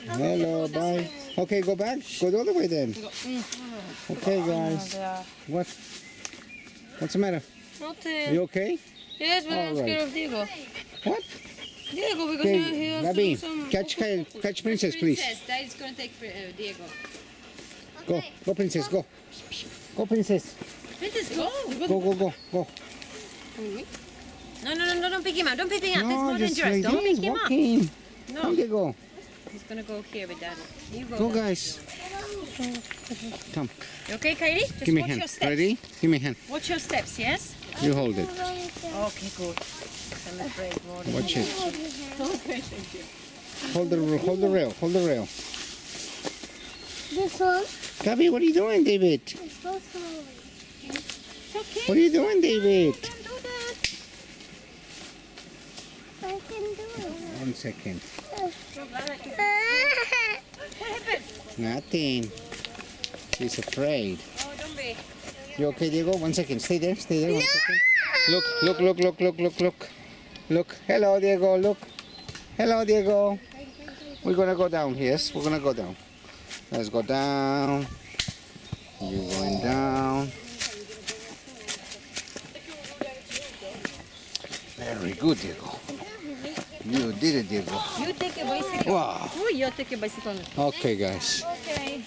Hello, bye. Okay, go back. Go the other way then. Okay, guys. What? What's the matter? Nothing. Are you okay? Yes, but I'm All scared right. of Diego. What? Diego, because Okay, he has to Gabi, do some... catch Princess, please. Daddy's gonna take Diego. Go, go, Princess, go. Go, Princess. Princess, go. Go. No, don't pick him up. Don't pick him up. That's No, more just dangerous. like Don't this, pick him up. walking. No. Come, Diego. He's gonna go here with Daddy. You go. Go, guys. Come. You okay, Kylie? Just Give me a watch hand. your steps. Ready? Give me a hand. Watch your steps, yes? You hold it. Okay, good. I'm afraid more than Watch it. Okay, thank you. Hold the rail. Hold the rail. This one Gabi, what are you doing, David? is so slowly. It's okay. What are you doing, David? Don't do that. I can do it. 1 second. What happened? Nothing. She's afraid. Oh, don't be. You okay, Diego? 1 second. Stay there. 1 second. Look. Hello, Diego. Look. Hello, Diego. We're gonna go down. Yes, we're gonna go down. Let's go down. You going down. Very good, Diego. You did it, Diego. You take a bicycle. Wow. Oh, you take a bicycle. Okay, guys. Okay.